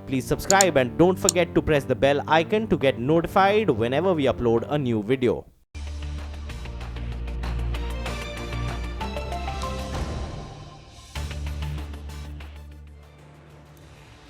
Please subscribe and don't forget to press the bell icon to get notified whenever we upload a new video.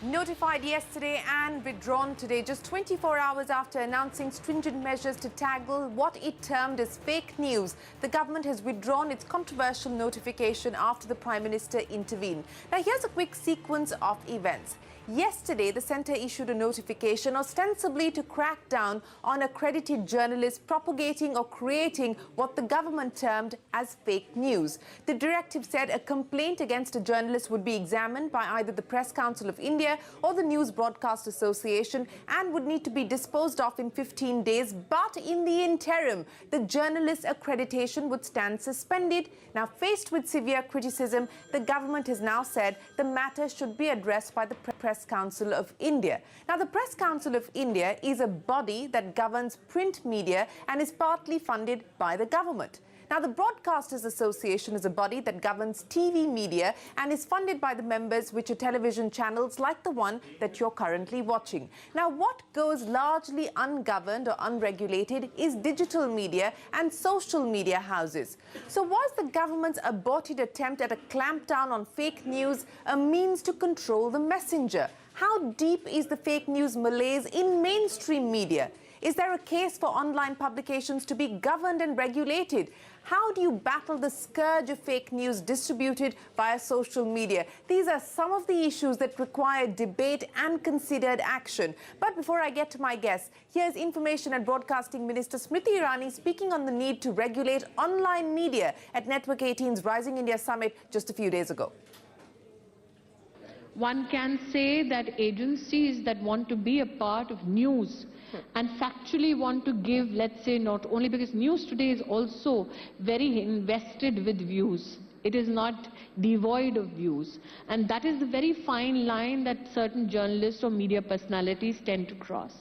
Notified yesterday and withdrawn today, just 24 hours after announcing stringent measures to tackle what it termed as fake news. The government has withdrawn its controversial notification after the Prime Minister intervened. Now, here's a quick sequence of events. Yesterday, the centre issued a notification ostensibly to crack down on accredited journalists propagating or creating what the government termed as fake news. The directive said a complaint against a journalist would be examined by either the Press Council of India or the News Broadcast Association and would need to be disposed of in 15 days. But in the interim, the journalist accreditation would stand suspended. Now, faced with severe criticism, the government has now said the matter should be addressed by the Press Council of India. Now, the Press Council of India is a body that governs print media and is partly funded by the government. Now, the Broadcasters Association is a body that governs TV media and is funded by the members, which are television channels like the one that you're currently watching. Now, what goes largely ungoverned or unregulated is digital media and social media houses. So was the government's aborted attempt at a clampdown on fake news a means to control the messenger? How deep is the fake news malaise in mainstream media? Is there a case for online publications to be governed and regulated? How do you battle the scourge of fake news distributed via social media? These are some of the issues that require debate and considered action. But before I get to my guests, here's Information and Broadcasting Minister Smriti Irani speaking on the need to regulate online media at Network 18's Rising India Summit just a few days ago. One can say that agencies that want to be a part of news and factually want to give, let's say, not only because news today is also very invested with views. It is not devoid of views. And that is the very fine line that certain journalists or media personalities tend to cross.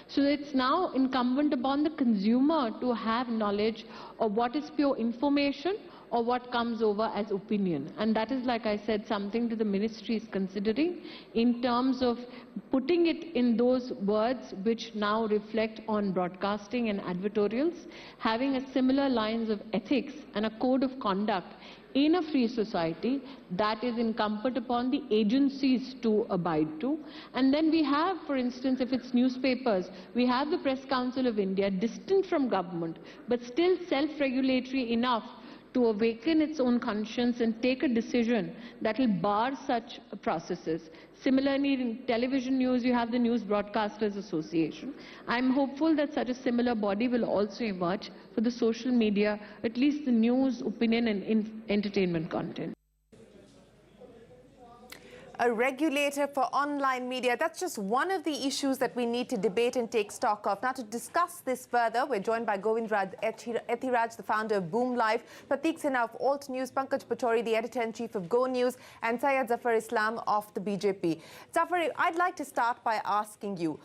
So it's now incumbent upon the consumer to have knowledge of what is pure information or what comes over as opinion. And that is, like I said, something that the ministry is considering in terms of putting it in those words which now reflect on broadcasting and advertorials, having a similar lines of ethics and a code of conduct in a free society that is incumbent upon the agencies to abide to. And then we have, for instance, if it's newspapers, we have the Press Council of India, distant from government, but still self-regulatory enough to awaken its own conscience and take a decision that will bar such processes. Similarly, in television news, you have the News Broadcasters Association. I'm hopeful that such a similar body will also emerge for the social media, at least the news, opinion and entertainment content. A regulator for online media, that's just one of the issues that we need to debate and take stock of. Now, to discuss this further, we're joined by Govt Ethiraj, the founder of Boom Live, Pratik Sinha of Alt News, Pankaj Patori, the editor-in-chief of Go News, and Syed Zafar Islam of the BJP. Zafar, I'd like to start by asking you,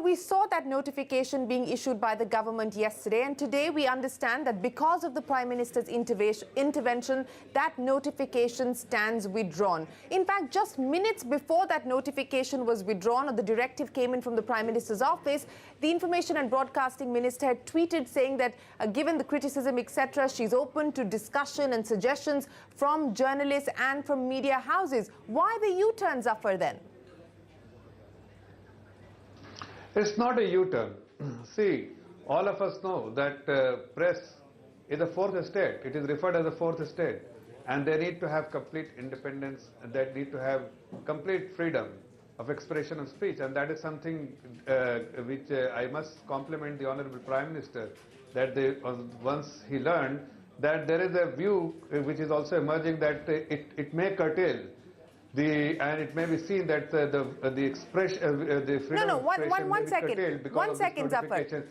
we saw that notification being issued by the government yesterday, and today we understand that because of the Prime Minister's intervention, that notification stands withdrawn. In fact, just minutes before that notification was withdrawn or the directive came in from the Prime Minister's office, the Information and Broadcasting Minister had tweeted saying that given the criticism, etc., she's open to discussion and suggestions from journalists and from media houses. Why the U-turn, Zafar, then? It's not a U-turn. See, all of us know that press is a fourth estate. It is referred as a fourth estate. And they need to have complete independence, and they need to have complete freedom of expression of speech. And that is something which I must compliment the Honorable Prime Minister, that once he learned that there is a view which is also emerging that it may curtail and it may be seen that the expression, the freedom of expression may be curtailed because of this notification.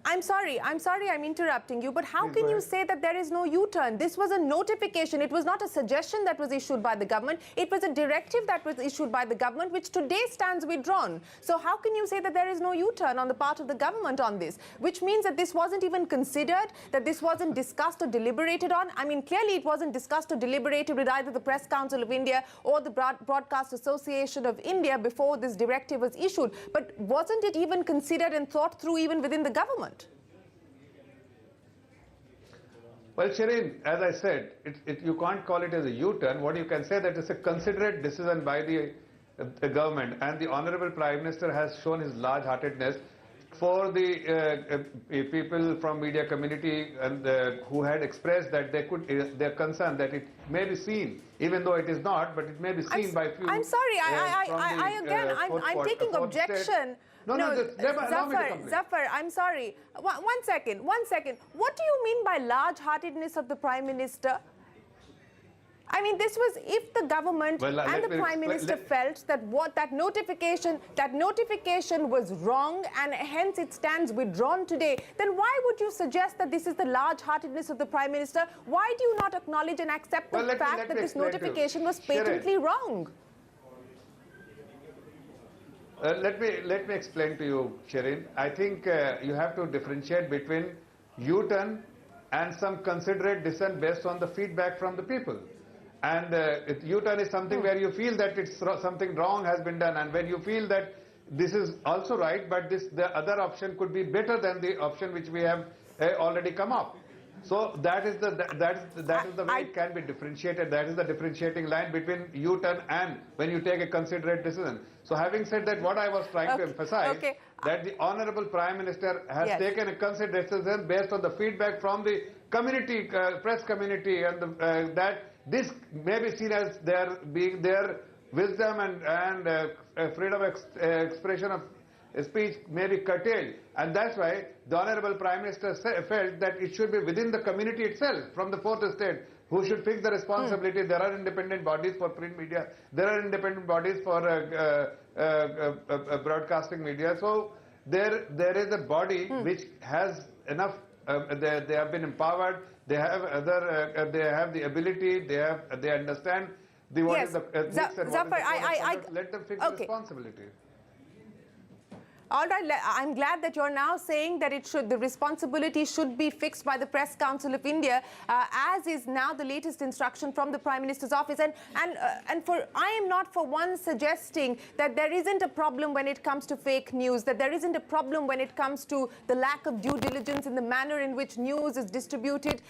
I'm sorry, I'm interrupting you, but how Please can go you ahead. say that there is no U-turn? This was a notification. It was not a suggestion that was issued by the government. It was a directive that was issued by the government, which today stands withdrawn. So how can you say that there is no U-turn on the part of the government on this? Which means that this wasn't even considered, that this wasn't discussed or deliberated on. I mean, clearly it wasn't discussed or deliberated with either the Press Council of India or the Broadcast Association of India before this directive was issued. But wasn't it even considered and thought through even within the government? Well, Shireen, as I said, you can't call it as a U-turn. What you can say that it's a considerate decision by the government, and the Honorable Prime Minister has shown his large-heartedness for the people from media community and who had expressed that they could their concern that it may be seen, even though it is not, but it may be seen by few. I'm sorry, I'm taking objection. No, just allow me to complete. Zafar, I'm sorry. One second. What do you mean by large-heartedness of the Prime Minister? I mean, this was if the government and the Prime Minister felt that that notification was wrong and hence it stands withdrawn today, then why would you suggest that this is the large-heartedness of the Prime Minister? Why do you not acknowledge and accept the fact that this notification was patently wrong? Let me explain to you, Shireen. I think you have to differentiate between U-turn and some considerate dissent based on the feedback from the people. And U-turn is something where you feel that something wrong has been done, and when you feel that this is also right, but the other option could be better than the option which we have already come up. So that is the way it can be differentiated. That is the differentiating line between U-turn and when you take a considerate decision. So having said that, what I was trying to emphasize that the Honorable Prime Minister has taken a considerate decision based on the feedback from the community, press community, and that this may be seen as their wisdom and freedom of expression of speech may be curtailed, and that's why the Honorable Prime Minister felt that it should be within the community itself, from the fourth estate, who should fix the responsibility. There are independent bodies for print media, there are independent bodies for broadcasting media. So there is a body which has enough. They have been empowered. They have they have the ability. They understand what is the ethics and what is the code of conduct. Let them fix the responsibility. All right, I'm glad that you're now saying that the responsibility should be fixed by the Press Council of India, as is now the latest instruction from the Prime Minister's office. And I am not for one suggesting that there isn't a problem when it comes to fake news, that there isn't a problem when it comes to the lack of due diligence in the manner in which news is distributed.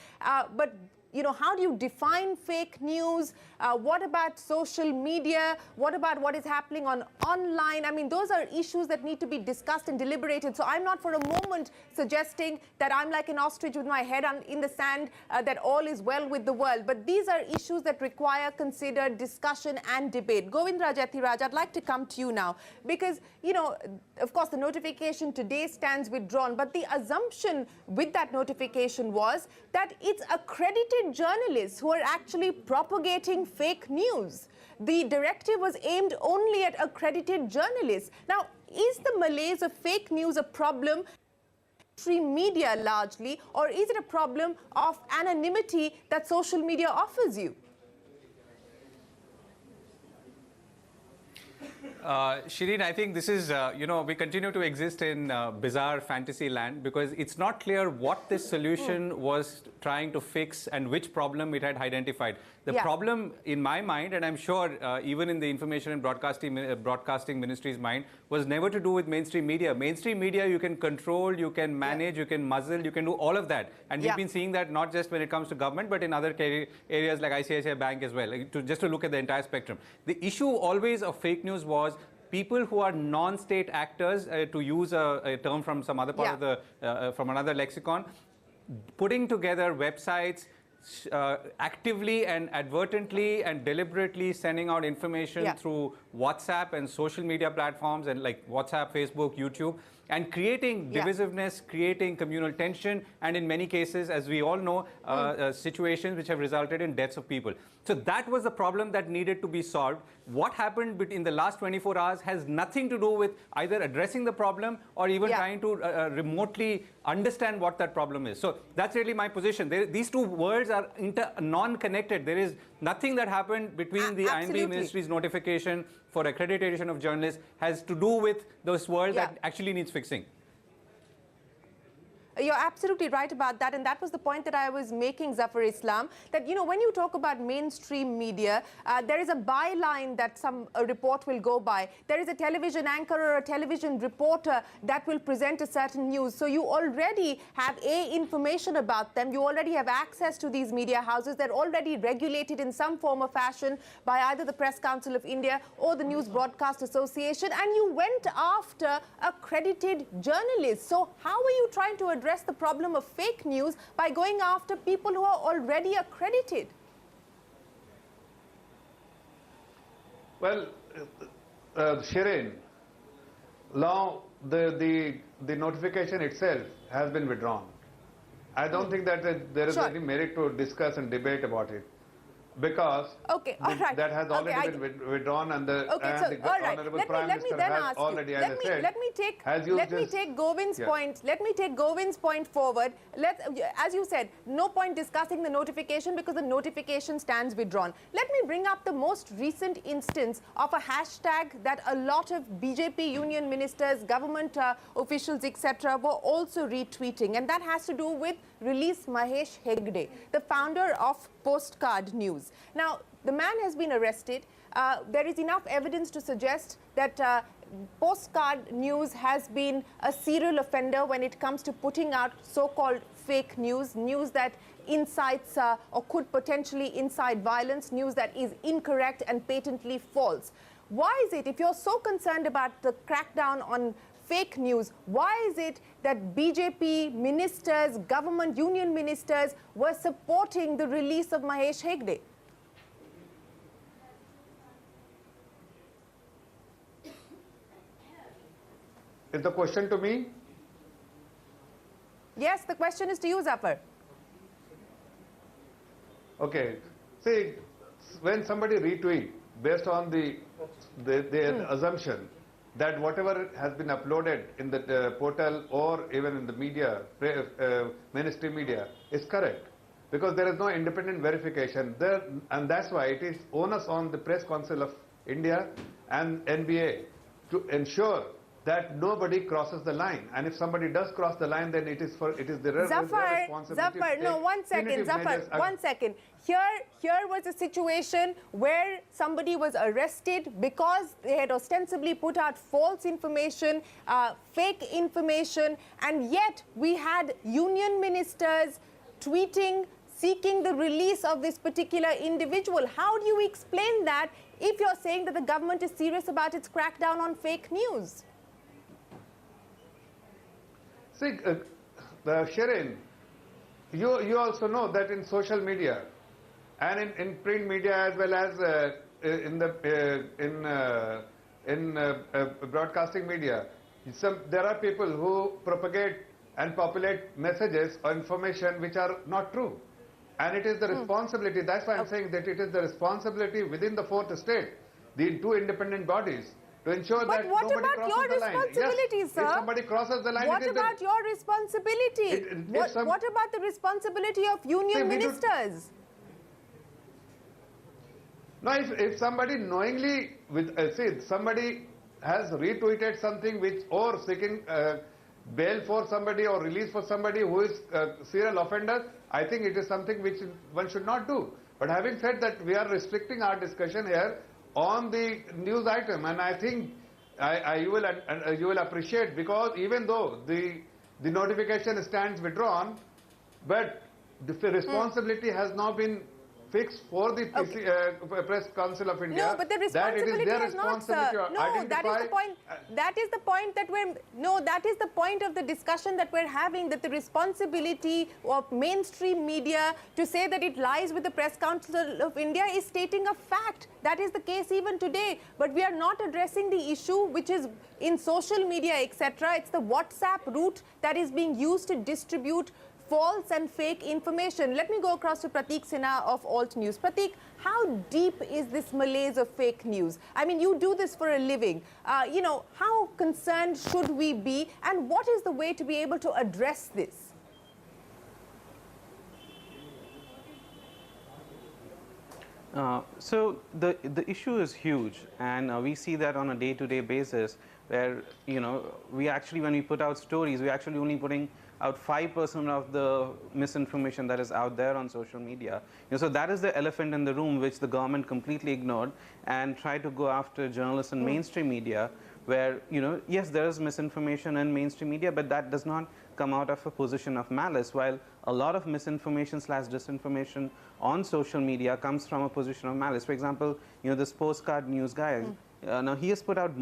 But you know, how do you define fake news? What about social media? What about what is happening online? I mean, those are issues that need to be discussed and deliberated. So I'm not for a moment suggesting that I'm like an ostrich with my head in the sand, that all is well with the world. But these are issues that require considered discussion and debate. Govindra Jathiraj, I'd like to come to you now because, you know, of course, the notification today stands withdrawn. But the assumption with that notification was that it's accredited journalists who are actually propagating fake news. The directive was aimed only at accredited journalists. Now, is the malaise of fake news a problem media largely, or is it a problem of anonymity that social media offers you? Shireen, I think this is, you know, we continue to exist in bizarre fantasy land because it's not clear what this solution was trying to fix and which problem it had identified. The problem in my mind, and I'm sure even in the Information and Broadcasting Ministry's mind, was never to do with mainstream media. Mainstream media you can control, you can manage, you can muzzle, you can do all of that. And we've been seeing that not just when it comes to government, but in other areas like ICICI Bank as well, just to look at the entire spectrum. The issue always of fake news was people who are non-state actors, to use a term from some other part of the, from another lexicon, putting together websites, actively and advertently and deliberately sending out information through WhatsApp and social media platforms and like WhatsApp, Facebook, YouTube, and creating divisiveness, creating communal tension, and in many cases, as we all know, situations which have resulted in deaths of people. So that was the problem that needed to be solved. What happened in the last 24 hours has nothing to do with either addressing the problem or even trying to remotely understand what that problem is. So that's really my position. These two words are non-connected. There is nothing that happened between the INB Ministry's notification for accreditation of journalists has to do with this world that actually needs fixing. You're absolutely right about that, and that was the point that I was making, Zafar Islam, that, you know, when you talk about mainstream media, there is a byline that a report will go by. There is a television anchor or a television reporter that will present a certain news. So you already have information about them. You already have access to these media houses. They're already regulated in some form or fashion by either the Press Council of India or the News Broadcast Association, and you went after accredited journalists. So how are you trying to address the problem of fake news by going after people who are already accredited? Well, Shireen, now the notification itself has been withdrawn. I don't think that there is any merit to discuss and debate about it, because that has already been withdrawn, and the Honorable Prime Minister has already, as I said, let me take Govind's point. Let me take Govind's point forward. As you said, no point discussing the notification because the notification stands withdrawn. Let me bring up the most recent instance of a hashtag that a lot of BJP union ministers, government officials, etc., were also retweeting, and that has to do with Release Mahesh Hegde, the founder of Postcard News. Now, the man has been arrested. There is enough evidence to suggest that Postcard News has been a serial offender when it comes to putting out so-called fake news, news that incites or could potentially incite violence, news that is incorrect and patently false. Why is it, if you're so concerned about the crackdown on fake news, why is it that BJP ministers, government union ministers were supporting the release of Mahesh Hegde? Is the question to me? Yes, the question is to you, Zafar. Okay. See, when somebody retweet based on the assumption that whatever has been uploaded in the portal or even in the media, ministry media, is correct, because there is no independent verification there, and that's why it is onus on the Press Council of India and NBA to ensure that nobody crosses the line, and if somebody does cross the line, then it is the responsibility. Zafar, no, one second, Zafar, one second. Here was a situation where somebody was arrested because they had ostensibly put out false information, fake information, and yet we had union ministers tweeting, seeking the release of this particular individual. How do you explain that if you're saying that the government is serious about its crackdown on fake news? See, Shireen, you also know that in social media and in print media as well as in broadcasting media, there are people who propagate and populate messages or information which are not true. And it is the responsibility, that's why I'm saying that it is the responsibility within the fourth estate, the two independent bodies, to ensure that nobody crosses the line. Yes, sir? If somebody crosses the line, what about your responsibility? What about the responsibility of union ministers? No, if somebody knowingly, somebody has retweeted something or seeking bail for somebody or release for somebody who is a serial offender, I think it is something which one should not do. But having said that, we are restricting our discussion here on the news item, and I think you will appreciate, because even though the notification stands withdrawn, but the responsibility has now been fixed for the Press Council of India. No, but the responsibility has not, sir. No, that is the point. That is the point that we're. No, that is the point of the discussion that we're having. That the responsibility of mainstream media to say that it lies with the Press Council of India is stating a fact. That is the case even today. But we are not addressing the issue, which is in social media, etc. It's the WhatsApp route that is being used to distribute false and fake information. Let me go across to Prateek Sinha of Alt News. Prateek, how deep is this malaise of fake news? I mean, you do this for a living. You know, how concerned should we be? And what is the way to be able to address this? So the issue is huge, and we see that on a day-to-day basis, where, you know, we actually, when we put out stories, we're actually only putting out 5% of the misinformation that is out there on social media. You know, so that is the elephant in the room, which the government completely ignored and tried to go after journalists and mainstream media, where, you know, yes, there is misinformation in mainstream media, but that does not come out of a position of malice, while a lot of misinformation / disinformation on social media comes from a position of malice. For example, you know, this postcard news guy, now he has put out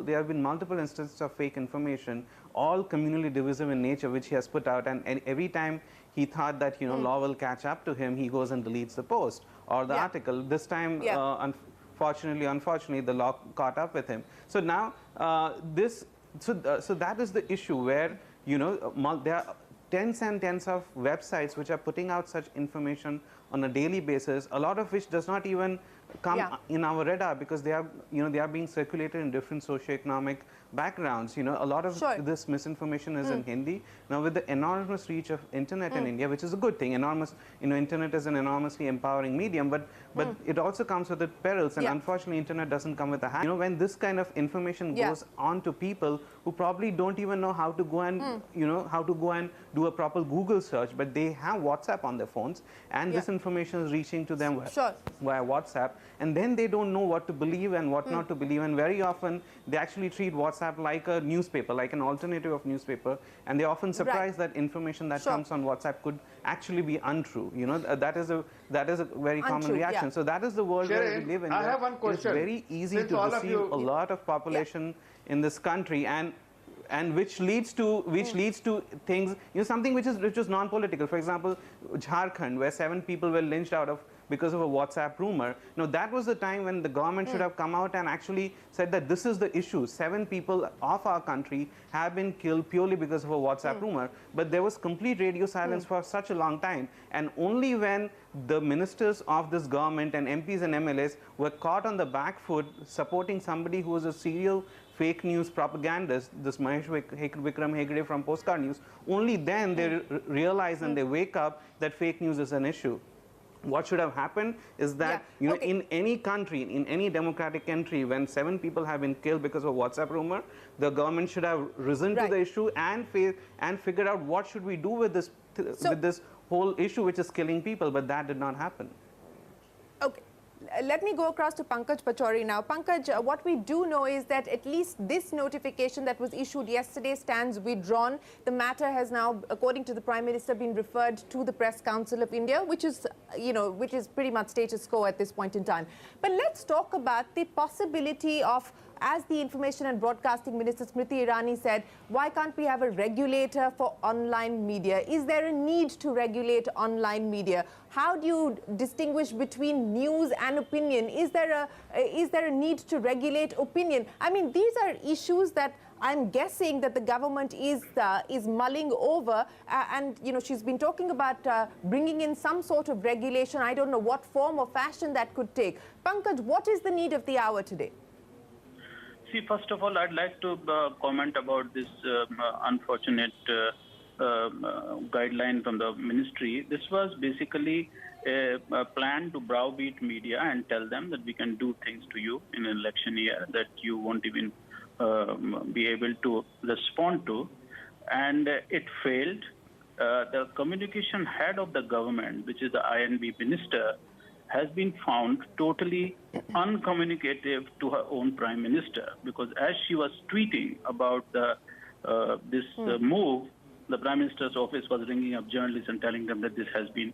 there have been multiple instances of fake information, all communally divisive in nature, which he has put out, and every time he thought that, you know, law will catch up to him, he goes and deletes the post or the article. This time, unfortunately, the law caught up with him. So now, so that is the issue where, you know, there are tens and tens of websites which are putting out such information on a daily basis, a lot of which does not even come in our radar, because they are, you know, they are being circulated in different socioeconomic backgrounds. You know, a lot of this misinformation is in Hindi. Now, with the enormous reach of internet in India, which is a good thing, enormous, you know, internet is an enormously empowering medium, but it also comes with its perils, and unfortunately, internet doesn't come with a hack. You know, when this kind of information goes on to people who probably don't even know how to go and, you know, how to go and do a proper Google search, but they have WhatsApp on their phones, and this information is reaching to them via WhatsApp, and then they don't know what to believe and what not to believe, and very often they actually treat WhatsApp like a newspaper, like an alternative of newspaper, and they're often surprised that information that comes on WhatsApp could actually be untrue. You know, that is a very common reaction. So that is the world where we live in. I have one question. It's very easy to deceive a lot of population in this country, and which leads to things, you know, something which is non-political. For example, Jharkhand, where 7 people were lynched because of a WhatsApp rumor. Now, that was the time when the government should have come out and actually said that this is the issue. 7 people of our country have been killed purely because of a WhatsApp rumor. But there was complete radio silence for such a long time. And only when the ministers of this government and MPs and MLAs were caught on the back foot supporting somebody who was a serial fake news propagandist, this Mahesh Vikram Hegde from Postcard News, only then they realize and they wake up that fake news is an issue. What should have happened is that, you know, in any country, in any democratic country, when 7 people have been killed because of a WhatsApp rumor, the government should have risen to the issue and figured out what should we do with this whole issue which is killing people, but that did not happen. Okay. Let me go across to Pankaj Pachauri now. Pankaj, what we do know is that at least this notification that was issued yesterday stands withdrawn. The matter has now, according to the Prime Minister, been referred to the Press Council of India, which is, you know, which is pretty much status quo at this point in time. But let's talk about the possibility of, as the Information and Broadcasting Minister Smriti Irani said, why can't we have a regulator for online media? Is there a need to regulate online media? How do you distinguish between news and opinion? Is there a need to regulate opinion? I mean, these are issues that I'm guessing that the government is mulling over, and you know, she's been talking about bringing in some sort of regulation. I don't know what form or fashion that could take. Pankaj, what is the need of the hour today? See, first of all, I'd like to comment about this unfortunate guideline from the ministry. This was basically a plan to browbeat media and tell them that we can do things to you in an election year that you won't even be able to respond to. And it failed. The communication head of the government, which is the INB minister, has been found totally uncommunicative to her own prime minister, because as she was tweeting about this move, the prime minister's office was ringing up journalists and telling them that this has been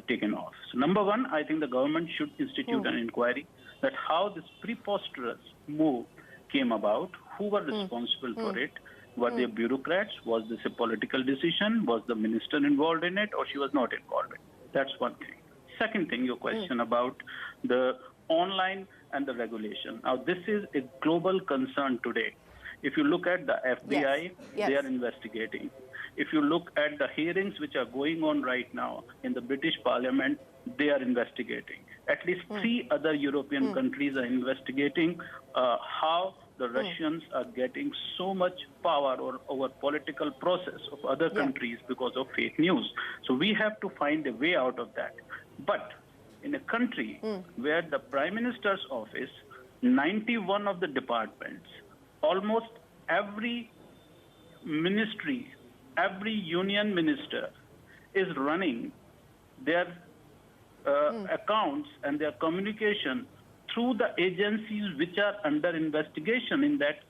taken off. So number one, I think the government should institute an inquiry that how this preposterous move came about, who were responsible for it, were they bureaucrats, was this a political decision, was the minister involved in it, or she was not involved in it. That's one thing. Second thing, your question about the online and the regulation. Now, this is a global concern today. If you look at the FBI, they are investigating. If you look at the hearings which are going on right now in the British Parliament, they are investigating. At least 3 other European countries are investigating how the Russians are getting so much power over political process of other countries because of fake news. So we have to find a way out of that. But in a country where the Prime Minister's office, 91 of the departments, almost every ministry, every union minister is running their accounts and their communication through the agencies which are under investigation,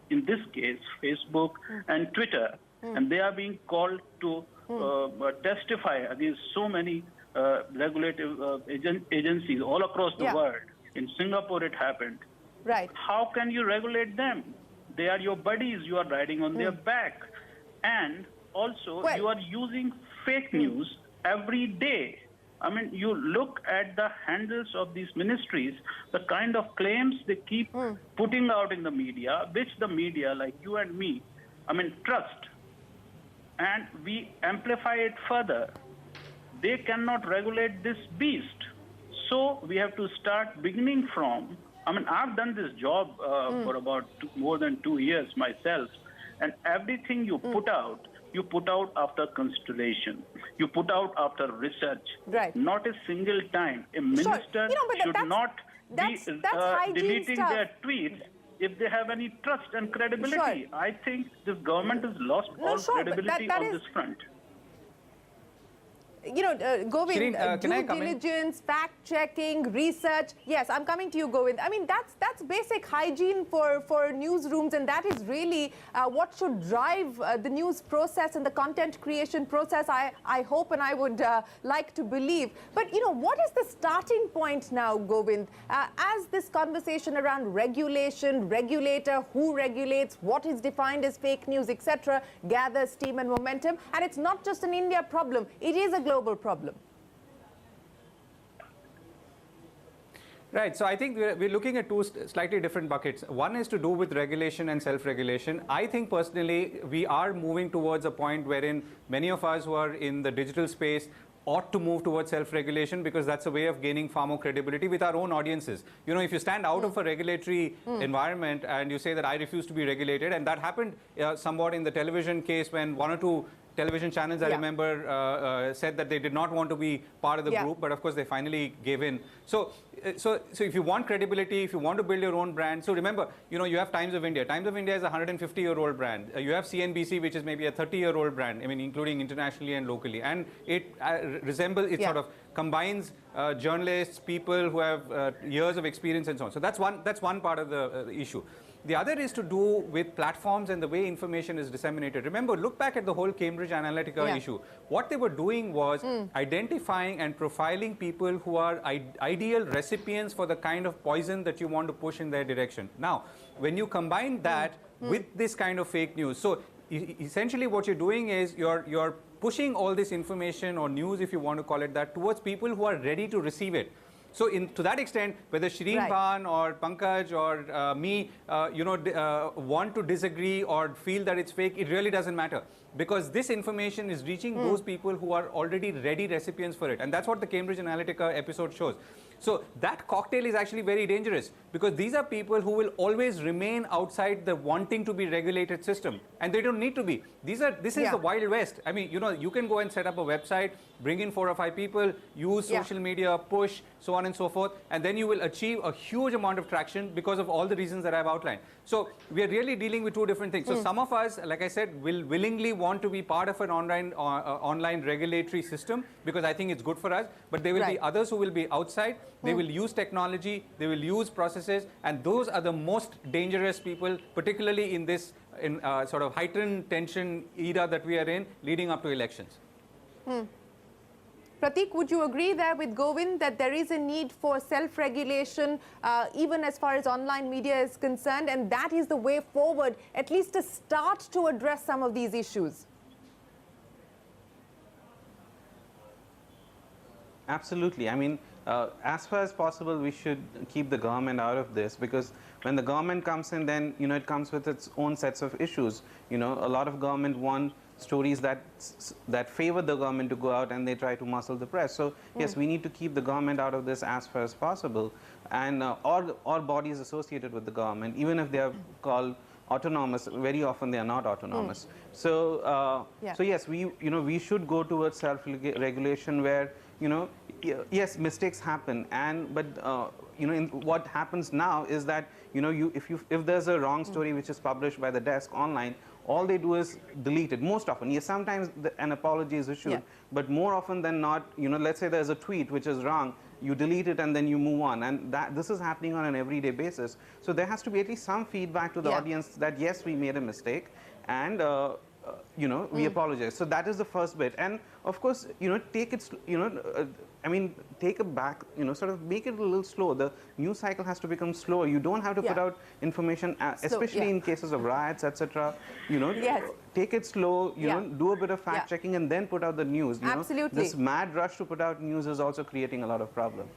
in this case, Facebook and Twitter, and they are being called to testify against so many regulative agencies all across the world. In Singapore, it happened. Right. How can you regulate them? They are your buddies. You are riding on their back. And also, you are using fake news every day. I mean, you look at the handles of these ministries, the kind of claims they keep putting out in the media, which the media, like you and me, trust. And we amplify it further. They cannot regulate this beast. So we have to start beginning from, I've done this job for about more than 2 years myself, and everything you put out after consideration. You put out after research. Right. Not a single time. A minister should not be deleting their tweets if they have any trust and credibility. I think this government has lost all credibility on this front. Govind, Shireen, can I due come in? diligence, fact-checking, research. Yes, I'm coming to you, Govind. That's basic hygiene for newsrooms, and that is really what should drive the news process and the content creation process, I hope and I would like to believe. But, what is the starting point now, Govind? As this conversation around regulation, regulator, who regulates, what is defined as fake news, etc., gathers steam and momentum. And it's not just an India problem. It is a global problem. Right. So I think we're looking at 2 slightly different buckets. One is to do with regulation and self-regulation. I think personally we are moving towards a point wherein many of us who are in the digital space ought to move towards self-regulation, because that's a way of gaining far more credibility with our own audiences. If you stand out of a regulatory environment and you say that I refuse to be regulated, and that happened somewhat in the television case when 1 or 2 television channels, I remember, said that they did not want to be part of the group, but of course they finally gave in. So if you want credibility, if you want to build your own brand, so remember, you have Times of India. Times of India is a 150-year-old brand. You have CNBC, which is maybe a 30-year-old brand, including internationally and locally. And it sort of combines journalists, people who have years of experience and so on. So that's one part of the issue. The other is to do with platforms and the way information is disseminated. Remember, look back at the whole Cambridge Analytica issue. What they were doing was identifying and profiling people who are ideal recipients for the kind of poison that you want to push in their direction. Now, when you combine that with this kind of fake news, so essentially what you're doing is you're pushing all this information or news, if you want to call it that, towards people who are ready to receive it. So to that extent, whether Shireen Khan or Pankaj or me, want to disagree or feel that it's fake, it really doesn't matter. Because this information is reaching those people who are already ready recipients for it. And that's what the Cambridge Analytica episode shows. So that cocktail is actually very dangerous, because these are people who will always remain outside the wanting to be regulated system. And they don't need to be. This is the Wild West. You can go and set up a website, bring in 4 or 5 people, use social media, push, so on and so forth, and then you will achieve a huge amount of traction because of all the reasons that I've outlined. So we are really dealing with 2 different things. So some of us, like I said, will willingly want to be part of an online regulatory system, because I think it's good for us, but there will be others who will be outside. They will use technology, they will use processes, and those are the most dangerous people, particularly in this sort of heightened tension era that we are in leading up to elections. Pratik, would you agree there with Govind that there is a need for self-regulation, even as far as online media is concerned, and that is the way forward, at least to start to address some of these issues? Absolutely. I mean, as far as possible, we should keep the government out of this, because when the government comes in, then, it comes with its own sets of issues. A lot of government want stories that favor the government to go out, and they try to muzzle the press. So yes, we need to keep the government out of this as far as possible, and all bodies associated with the government, even if they are called autonomous, very often they are not autonomous. So so yes, we should go towards self-regulation where, yes, mistakes happen, but what happens now is that if there's a wrong story which is published by the desk online, all they do is delete it. Most often, yes, sometimes an apology is issued, but more often than not, let's say there's a tweet which is wrong, you delete it and then you move on, and this is happening on an everyday basis. So there has to be at least some feedback to the audience that yes, we made a mistake, and we apologize. So that is the first bit, and of course, take it, take it back, sort of make it a little slow. The news cycle has to become slower. You don't have to put out information, especially in cases of riots, etc. Take it slow, do a bit of fact checking, and then put out the news. Absolutely. This mad rush to put out news is also creating a lot of problem.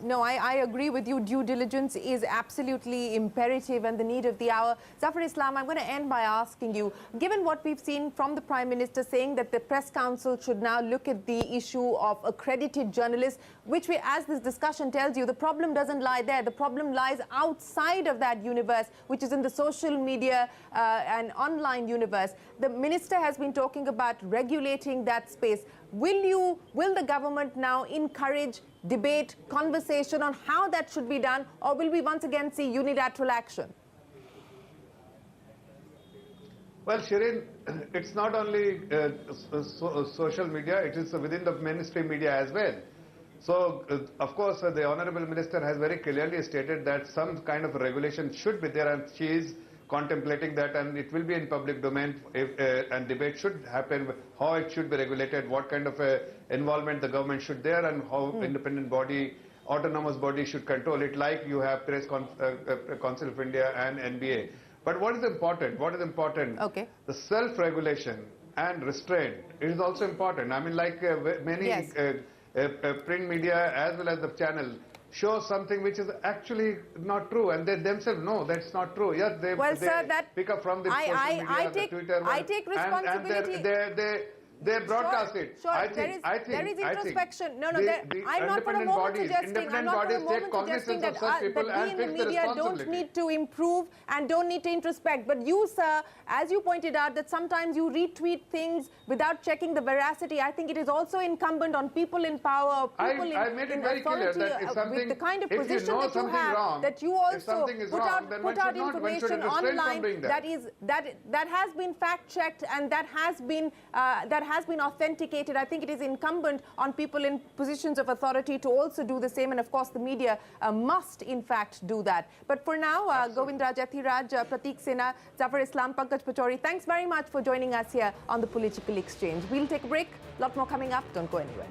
No, I agree with you. Due diligence is absolutely imperative and the need of the hour. Zafar Islam, I'm going to end by asking you, given what we've seen from the Prime Minister saying that the Press Council should now look at the issue of accredited journalists, which as this discussion tells you, the problem doesn't lie there. The problem lies outside of that universe, which is in the social media and online universe. The Minister has been talking about regulating that space. Will the government now encourage debate, conversation on how that should be done, or will we once again see unilateral action? Well, Shireen, it's not only social media, it is within the mainstream media as well. So, of course, the Honorable Minister has very clearly stated that some kind of regulation should be there, and she is contemplating that, and it will be in public domain, and debate should happen, how it should be regulated, what kind of involvement the government should there, and how independent body, autonomous body should control it, like you have Press Council of India and NBA. But what is important? What is important? Okay. The self-regulation and restraint, it is also important. I mean, like many print media as well as the channel show something which is actually not true, and they themselves know that's not true. Yes, they pick up from the social media, the Twitter one, I take responsibility. And they broadcast it. Sure, I think there is introspection. I'm not for a moment suggesting that we in the media don't need to improve and don't need to introspect. But you, sir, as you pointed out, that sometimes you retweet things without checking the veracity. I think it is also incumbent on people in power, people in authority, with the kind of position that you have, that you also put out information online that has been fact-checked and that has been authenticated. I think it is incumbent on people in positions of authority to also do the same, and of course the media must in fact do that. But for now, Govindra Jathiraj, Pratik Sena, Zafar Islam, Pankaj Pachori, thanks very much for joining us here on the Political Exchange. We'll take a break. A lot more coming up. Don't go anywhere.